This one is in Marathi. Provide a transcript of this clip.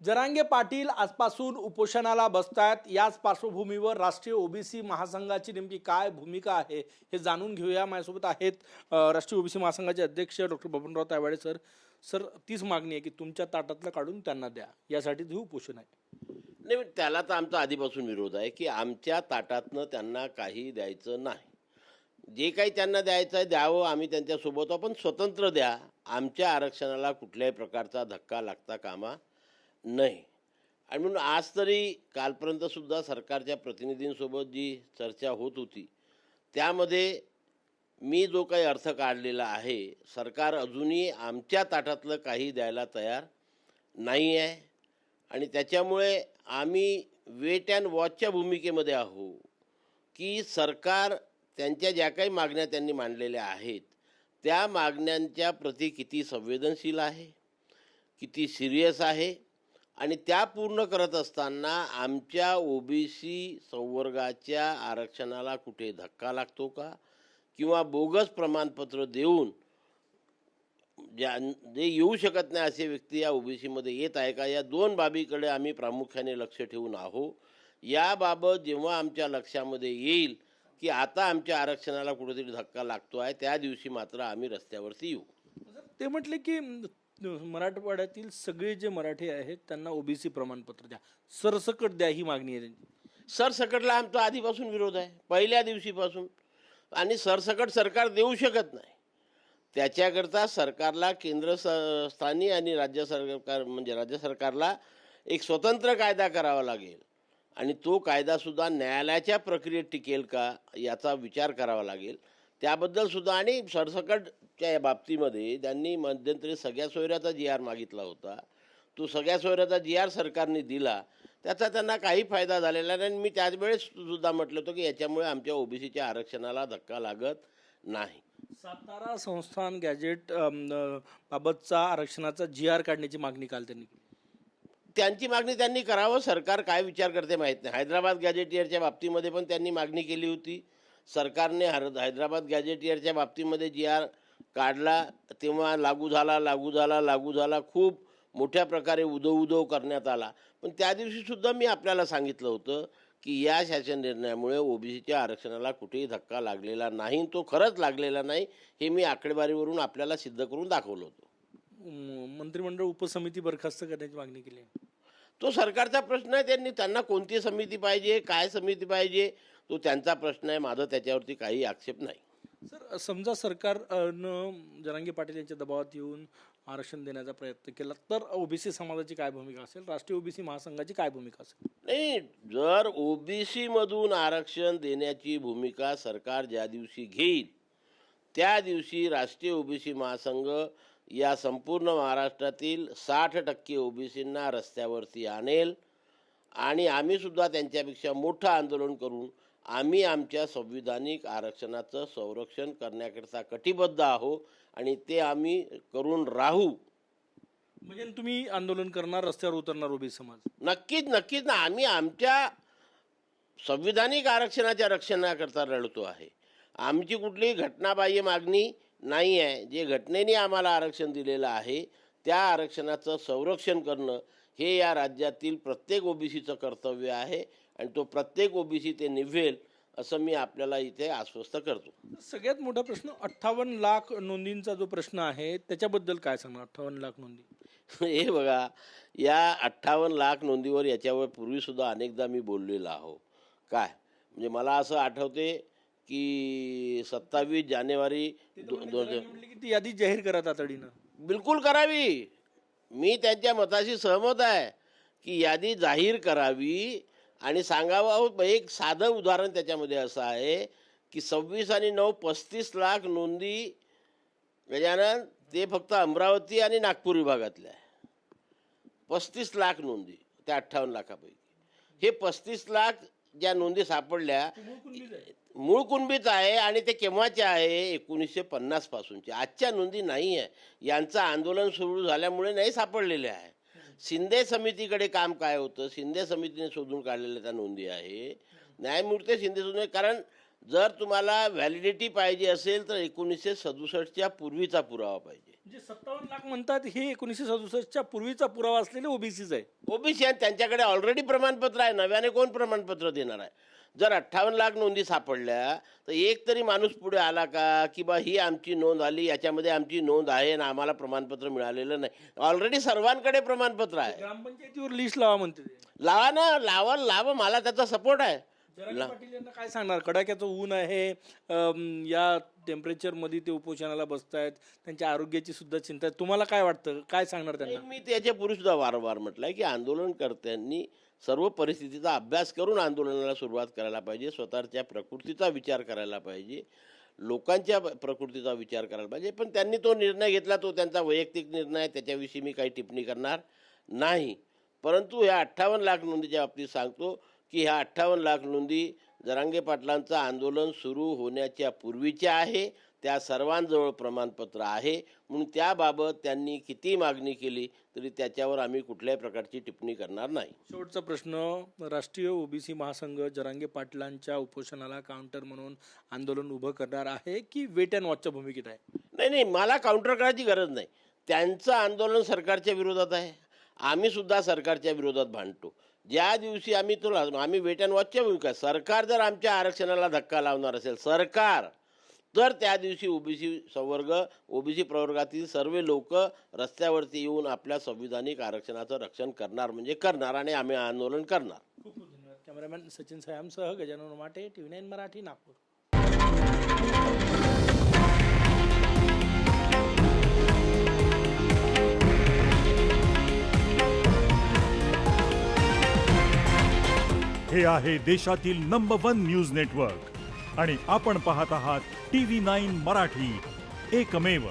जरांगे पाटील आजपासून उपोषणाला बसतायत. याच पार्श्वभूमीवर राष्ट्रीय ओबीसी महासंघाची नेमकी काय भूमिका आहे हे जाणून घेऊया. माझ्यासोबत आहेत राष्ट्रीय ओबीसी महासंघाचे अध्यक्ष doctor Babanrao Taywade sir. Sir, तीच मागणी आहे की तुमच्या ताटातलं काढून त्यांना द्या, यासाठी हे उपोषण आहे. नाही, त्याला तर आमचा आधीपासून विरोध आहे की आमच्या ताटातनं त्यांना काही द्यायचं नाही. जे काही त्यांना द्यायचं आहे द्यावं, आम्ही त्यांच्यासोबत आहोत, पण स्वतंत्र द्या. आमच्या आरक्षणाला कुठल्याही प्रकारचा धक्का लागता कामा नाही. आणि म्हणून आज तरी कालपर्यंतसुद्धा सरकारच्या प्रतिनिधींसोबत जी चर्चा होत होती त्यामध्ये मी जो काही अर्थ काढलेला आहे, सरकार अजूनही आमच्या ताटातलं काही द्यायला तयार नाही आहे. आणि त्याच्यामुळे आम्ही वेट अँड वॉचच्या भूमिकेमध्ये आहो की सरकार त्यांच्या ज्या काही मागण्या त्यांनी मांडलेल्या आहेत त्या मागण्यांच्या प्रती किती संवेदनशील आहे, किती सिरियस आहे, आणि त्या पूर्ण करत असताना आमच्या ओबीसी संवर्गाच्या आरक्षणाला कुठे धक्का लागतो का, किंवा बोगस प्रमाणपत्र देऊन जे येऊ शकत नाही असे व्यक्ती या ओबीसीमध्ये येत आहे का, या दोन बाबीकडे आम्ही प्रामुख्याने लक्ष ठेवून आहो. याबाबत जेव्हा आमच्या लक्षामध्ये येईल की आता आमच्या आरक्षणाला कुठेतरी धक्का लागतो आहे, त्या दिवशी मात्र आम्ही रस्त्यावरती येऊ. ते म्हटले की मराठवाड्यातील सगळे जे मराठी आहेत त्यांना ओबीसी प्रमाणपत्र द्या, सरसकट द्या, ही मागणी आहे त्यांची. सरसकटला आमचा आधीपासून विरोध आहे, पहिल्या दिवशीपासून. आणि सरसकट सरकार देऊ शकत नाही. त्याच्याकरता सरकारला केंद्र स्थानी आणि राज्य सरकार म्हणजे राज्य सरकारला एक स्वतंत्र कायदा करावा लागेल. आणि तो कायदासुद्धा न्यायालयाच्या प्रक्रियेत टिकेल का याचा विचार करावा लागेल. त्याबद्दलसुद्धा. आणि सरसकटच्या बाबतीमध्ये त्यांनी मध्यंतरी सगळ्या सोयऱ्याचा GR मागितला होता. तो सगळ्या सोयऱ्याचा GR सरकारने दिला, त्याचा त्यांना काही फायदा झालेला नाही. मी त्याचवेळेस सुद्धा म्हटलं होतं की याच्यामुळे आमच्या ओबीसीच्या आरक्षणाला धक्का लागत नाही. सातारा संस्थान गॅजेट बाबतचा आरक्षणाचा GR काढण्याची मागणी काल त्यांनी केली. त्यांची मागणी त्यांनी करावं, सरकार काय विचार करते माहीत नाही. हैदराबाद गॅजेटियरच्या बाबतीमध्ये पण त्यांनी मागणी केली होती. सरकारने हैदराबाद गॅजेटियरच्या बाबतीमध्ये GR काढला, तेव्हा लागू झाला, खूप मोठ्या प्रकारे उदो करण्यात आला. पण त्या दिवशीसुद्धा मी आपल्याला सांगितलं होतं की या शासन निर्णयामुळे ओबीसीच्या आरक्षणाला कुठेही धक्का लागलेला नाही. तो खरंच लागलेला नाही, हे मी आकडेवारीवरून आपल्याला सिद्ध करून दाखवलं होतं. मंत्रिमंडळ उपसमिती बरखास्त करण्याची मागणी केली आहे. तो सरकारचा प्रश्न आहे. त्यांना कोणती समिती पाहिजे, काय समिती पाहिजे, तो त्यांचा प्रश्न आहे. माझं त्याच्यावरती काही आक्षेप नाही. सर, समजा सरकारनं जरांगे पाटील यांच्या दबावात येऊन आरक्षण देण्याचा प्रयत्न केला तर ओबीसी समाजाची काय भूमिका असेल, राष्ट्रीय ओबीसी महासंघाची काय भूमिका असेल? नाही, जर ओबीसीमधून आरक्षण देण्याची भूमिका सरकार ज्या दिवशी घेईल त्या दिवशी राष्ट्रीय ओबीसी महासंघ या संपूर्ण महाराष्ट्रातील 60% ओबीसींना रस्त्यावरती आणेल. आणि आम्हीसुद्धा त्यांच्यापेक्षा मोठं आंदोलन करून आम्ही आमच्या संविधानिक आरक्षणाचं संरक्षण करण्याकरता कटिबद्ध आहो. आणि ते आम्ही करून राहू. म्हणजे तुम्ही आंदोलन करणार, रस्त्यावर उतरणार ओबीसी समाज? नक्कीच ना. आम्ही आमच्या संविधानिक आरक्षणाच्या रक्षणाकरता लढतो आहे. आमची कुठलीही घटनाबाह्य मागणी नाही आहे. जे घटनेने आम्हाला आरक्षण दिलेलं आहे त्या आरक्षणाचं संरक्षण करणं हे या राज्यातील प्रत्येक ओबीसीचं कर्तव्य आहे. आणि तो प्रत्येक ओबीसी ते निभवेल असं मी आपल्याला इथे आश्वस्त करतो. सगळ्यात मोठा प्रश्न 58 लाख नोंदींचा जो प्रश्न आहे त्याच्याबद्दल काय सांगणार? 58 लाख नोंदी हे बघा, या 58 लाख नोंदीवर याच्यावर पूर्वीसुद्धा अनेकदा मी बोललेलो आहो. काय म्हणजे मला असं आठवते की 27 जानेवारी ती यादी जाहीर करा तातडीनं. बिलकुल करावी. मी त्यांच्या मताशी सहमत आहे की यादी जाहीर करावी. आणि सांगावं, एक साधं उदाहरण त्याच्यामध्ये असं आहे की 26 आणि 9 35 लाख नोंदी गजानन, ते फक्त अमरावती आणि नागपूर विभागातल्या आहे. 35 लाख नोंदी त्या 58 लाखापैकी. हे 35 लाख ज्या नोंदी सापडल्या मूळ कुणबीच आहे. आणि ते केव्हाच्या आहे? 1950 पासूनचे. आजच्या नोंदी नाही आहे. यांचं आंदोलन सुरू झाल्यामुळे नाही सापडलेले आहे. शिंदे समितीकडे काम काय होतं, शिंदे समितीने शोधून काढलेल्या त्या नोंदी आहे. न्यायमूर्ती शिंदे शोधून. कारण जर तुम्हाला व्हॅलिडिटी पाहिजे असेल तर 1967च्या पूर्वीचा पुरावा पाहिजे. म्हणजे 57 लाख म्हणतात हे 1967च्या पूर्वीचा पुरावा असलेले ओबीसीच आहे. ओबीसी आणि त्यांच्याकडे ऑलरेडी प्रमाणपत्र आहे, नव्याने कोण प्रमाणपत्र देणार आहे? जर 58 लाख नोंदी सापडल्या तर एक तरी माणूस पुढे आला का की बा ही आमची नोंद आली, याच्यामध्ये आमची नोंद आहे आणि आम्हाला प्रमाणपत्र मिळालेलं नाही? ऑलरेडी सर्वांकडे प्रमाणपत्र आहे. ग्रामपंचायतीवर लिस्ट लावा म्हणते ते. लावा ना, लावा, मला त्याचा सपोर्ट आहे. जरांगे पाटील यांना काय सांगणार? कडाक्याचं ऊन आहे, या टेम्परेचर मध्ये ते उपोषणाला बसतायत, त्यांच्या आरोग्याची सुद्धा चिंता आहे. तुम्हाला काय वाटतं, काय सांगणार त्यांना? मी त्याच्यापूर्वी सुद्धा वारंवार म्हटलंय की आंदोलनकर्त्यांनी सर्व परिस्थितीचा अभ्यास करून आंदोलनाला सुरुवात करायला पाहिजे. स्वतःच्या प्रकृतीचा विचार करायला पाहिजे, लोकांच्या प्रकृतीचा विचार करायला पाहिजे. पण त्यांनी तो निर्णय घेतला, तो त्यांचा वैयक्तिक निर्णय आहे, त्याच्याविषयी मी काही टिप्पणी करणार नाही. परंतु ह्या 58 लाख नोंदीच्या बाबतीत सांगतो की ह्या 58 लाख नोंदी जरांगे पाटलांचं आंदोलन सुरू होण्याच्या पूर्वीच्या आहे. त्या सर्वांजवळ प्रमाणपत्र आहे, म्हणून त्याबाबत त्यांनी किती मागणी केली तरी त्याच्यावर आम्ही कुठल्याही प्रकारची टिप्पणी करणार नाही. शेवटचा प्रश्न, राष्ट्रीय ओबीसी महासंघ जरांगे पाटलांच्या उपोषणाला काउंटर म्हणून आंदोलन उभं करणार आहे की वेट अँड वॉचच्या भूमिकेत आहे? नाही, मला काउंटर करायची गरज नाही. त्यांचं आंदोलन सरकारच्या विरोधात आहे, आम्ही सुद्धा सरकारच्या विरोधात भांडतो. ज्या दिवशी आम्ही वेट अँड वॉचच्या भूमिका, सरकार जर आमच्या आरक्षणाला धक्का लावणार असेल सरकार, तर त्या दिवशी ओबीसी संवर्ग, ओबीसी प्रवर्गातील सर्व लोक रस्त्यावरती येऊन आपल्या संविधानिक आरक्षणाचं रक्षण करणार म्हणजे करणार, आणि आम्ही आंदोलन करणार. खूप खूप धन्यवाद. कॅमेरामॅन सचिन सयामसह गजानन माटे, TV9 मराठी, नागपूर. हे आहे देशातील नंबर 1 न्यूज नेटवर्क आणि आपण पाहत आहात TV9 मराठी, एकमेव.